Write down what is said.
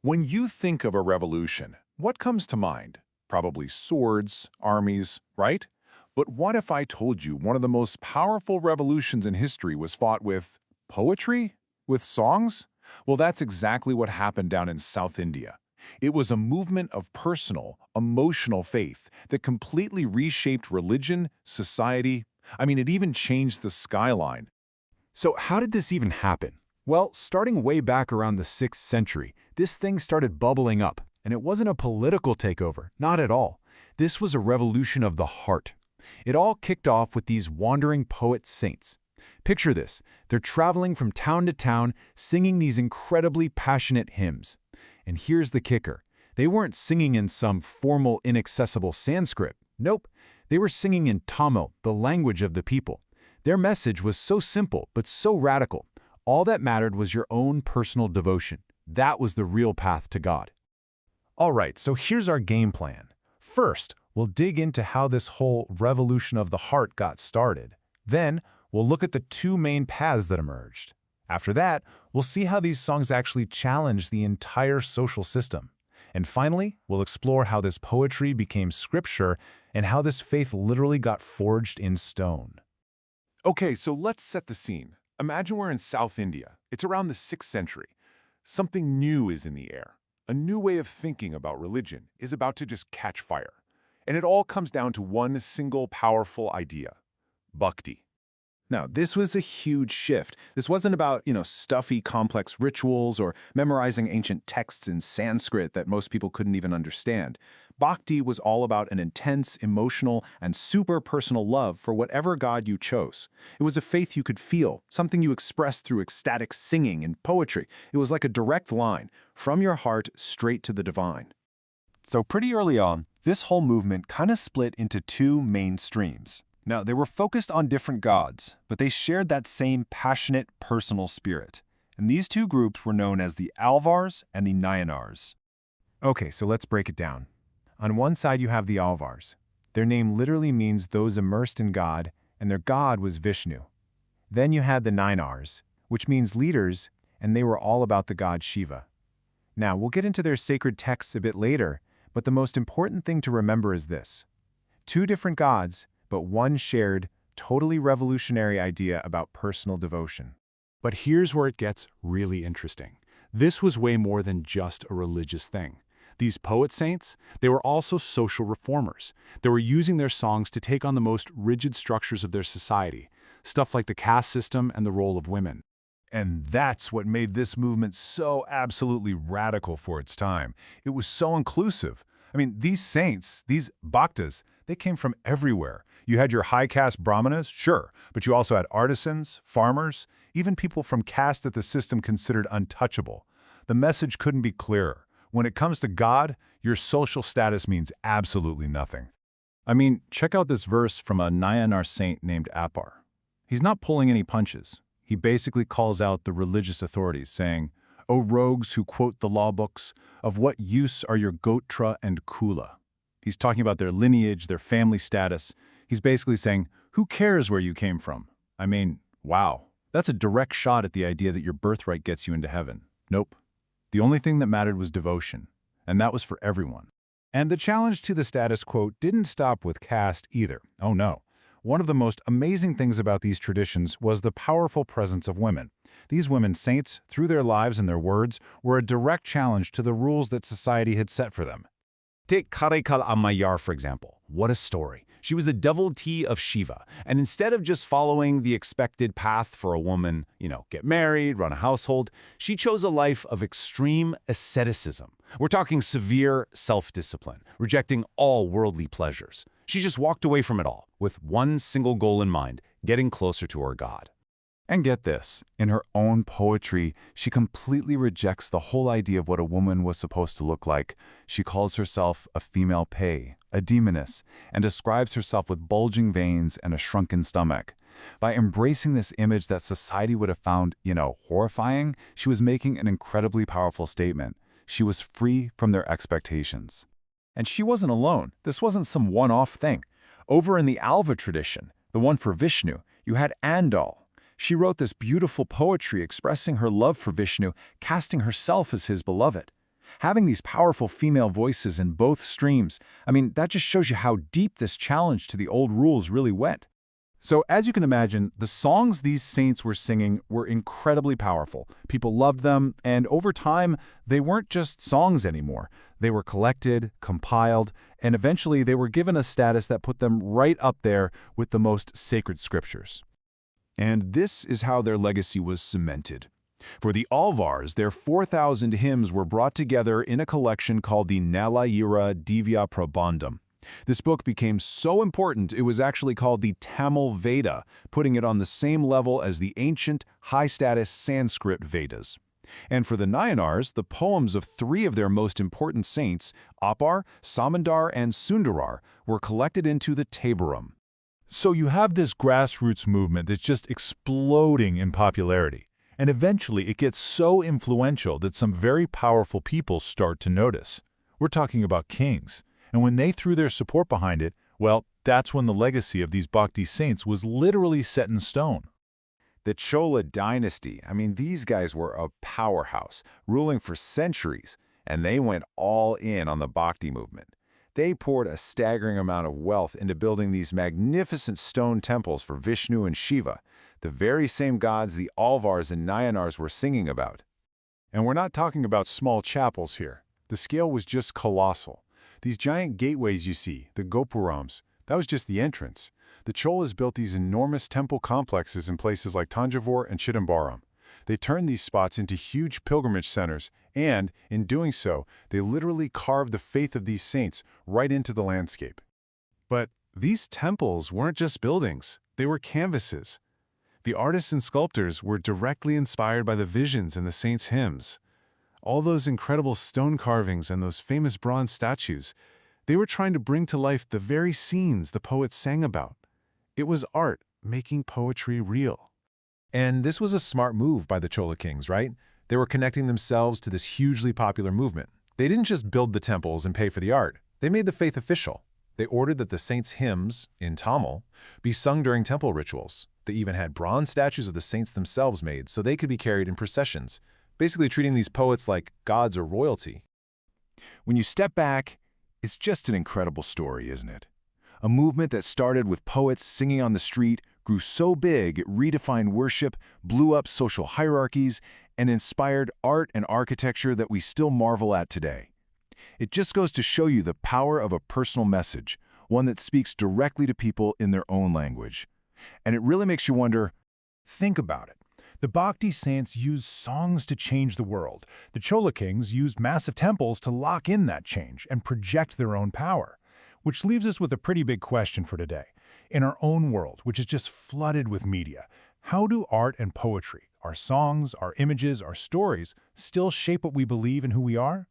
When you think of a revolution, what comes to mind? Probably swords, armies, right? But what if I told you one of the most powerful revolutions in history was fought with poetry? With songs? Well, that's exactly what happened down in South India. It was a movement of personal, emotional faith that completely reshaped religion, society. It even changed the skyline. So how did this even happen? Well, starting way back around the 6th century, this thing started bubbling up, and it wasn't a political takeover, not at all. This was a revolution of the heart. It all kicked off with these wandering poet saints. Picture this, they're traveling from town to town, singing these incredibly passionate hymns. And here's the kicker, they weren't singing in some formal, inaccessible Sanskrit. Nope, they were singing in Tamil, the language of the people. Their message was so simple, but so radical. All that mattered was your own personal devotion. That was the real path to God. All right, so here's our game plan. First, we'll dig into how this whole revolution of the heart got started. Then, we'll look at the two main paths that emerged. After that, we'll see how these songs actually challenge the entire social system. And finally, we'll explore how this poetry became scripture and how this faith literally got forged in stone. Okay, so let's set the scene. Imagine we're in South India. It's around the 6th century. Something new is in the air. A new way of thinking about religion is about to just catch fire. And it all comes down to one single powerful idea: bhakti. Now, this was a huge shift. This wasn't about, stuffy, complex rituals or memorizing ancient texts in Sanskrit that most people couldn't even understand. Bhakti was all about an intense, emotional, and super personal love for whatever god you chose. It was a faith you could feel, something you expressed through ecstatic singing and poetry. It was like a direct line, from your heart straight to the divine. So pretty early on, this whole movement kind of split into two main streams. Now, they were focused on different gods, but they shared that same passionate, personal spirit. And these two groups were known as the Alvars and the Nayanars. Okay, so let's break it down. On one side you have the Alvars. Their name literally means those immersed in God, and their god was Vishnu. Then you had the Nayanars, which means leaders, and they were all about the god Shiva. Now, we'll get into their sacred texts a bit later, but the most important thing to remember is this. Two different gods, but one shared, totally revolutionary idea about personal devotion. But here's where it gets really interesting. This was way more than just a religious thing. These poet saints, they were also social reformers. They were using their songs to take on the most rigid structures of their society, stuff like the caste system and the role of women. And that's what made this movement so absolutely radical for its time. It was so inclusive. These saints, these bhaktas, they came from everywhere. You had your high-caste brahmanas, sure, but you also had artisans, farmers, even people from caste that the system considered untouchable. The message couldn't be clearer. When it comes to God, your social status means absolutely nothing. Check out this verse from a Nayanar saint named Alvar. He's not pulling any punches. He basically calls out the religious authorities, saying, "O rogues who quote the law books, of what use are your Gotra and Kula?" He's talking about their lineage, their family status. He's basically saying, who cares where you came from? Wow. That's a direct shot at the idea that your birthright gets you into heaven. Nope. The only thing that mattered was devotion, and that was for everyone. And the challenge to the status quo didn't stop with caste either. Oh no. One of the most amazing things about these traditions was the powerful presence of women. These women saints, through their lives and their words, were a direct challenge to the rules that society had set for them. Take Karekal Ammayar, for example. What a story. She was a devotee of Shiva, and instead of just following the expected path for a woman, get married, run a household, she chose a life of extreme asceticism. We're talking severe self-discipline, rejecting all worldly pleasures. She just walked away from it all, with one single goal in mind, getting closer to her God. And get this, in her own poetry, she completely rejects the whole idea of what a woman was supposed to look like. She calls herself a female pei, a demoness, and describes herself with bulging veins and a shrunken stomach. By embracing this image that society would have found, horrifying, she was making an incredibly powerful statement. She was free from their expectations. And she wasn't alone. This wasn't some one-off thing. Over in the Alva tradition, the one for Vishnu, you had Andal. She wrote this beautiful poetry expressing her love for Vishnu, casting herself as his beloved. Having these powerful female voices in both streams, that just shows you how deep this challenge to the old rules really went. So as you can imagine, the songs these saints were singing were incredibly powerful. People loved them, and over time, they weren't just songs anymore. They were collected, compiled, and eventually they were given a status that put them right up there with the most sacred scriptures. And this is how their legacy was cemented. For the Alvars, their 4,000 hymns were brought together in a collection called the Nalayira Divya Prabandham. This book became so important it was actually called the Tamil Veda, putting it on the same level as the ancient, high-status Sanskrit Vedas. And for the Nayanars, the poems of 3 of their most important saints, Appar, Samandar, and Sundarar, were collected into the Tabaram. So you have this grassroots movement that's just exploding in popularity. And eventually it gets so influential that some very powerful people start to notice. We're talking about kings. And when they threw their support behind it, well, that's when the legacy of these Bhakti saints was literally set in stone. The Chola dynasty, these guys were a powerhouse, ruling for centuries, and they went all in on the Bhakti movement. They poured a staggering amount of wealth into building these magnificent stone temples for Vishnu and Shiva, the very same gods the Alvars and Nayanars were singing about. And we're not talking about small chapels here. The scale was just colossal. These giant gateways you see, the gopurams, that was just the entrance. The Cholas built these enormous temple complexes in places like Tanjavur and Chidambaram. They turned these spots into huge pilgrimage centers, and, in doing so, they literally carved the faith of these saints right into the landscape. But these temples weren't just buildings, they were canvases. The artists and sculptors were directly inspired by the visions in the saints' hymns. All those incredible stone carvings and those famous bronze statues, they were trying to bring to life the very scenes the poets sang about. It was art making poetry real. And this was a smart move by the Chola kings, right? They were connecting themselves to this hugely popular movement. They didn't just build the temples and pay for the art. They made the faith official. They ordered that the saints' hymns, in Tamil, be sung during temple rituals. They even had bronze statues of the saints themselves made so they could be carried in processions, basically treating these poets like gods or royalty. When you step back, it's just an incredible story, isn't it? A movement that started with poets singing on the street, grew so big it redefined worship, blew up social hierarchies, and inspired art and architecture that we still marvel at today. It just goes to show you the power of a personal message, one that speaks directly to people in their own language. And it really makes you wonder, Think about it. The Bhakti saints used songs to change the world. The Chola kings used massive temples to lock in that change and project their own power. Which leaves us with a pretty big question for today. In our own world, which is just flooded with media, how do art and poetry, our songs, our images, our stories, still shape what we believe and who we are?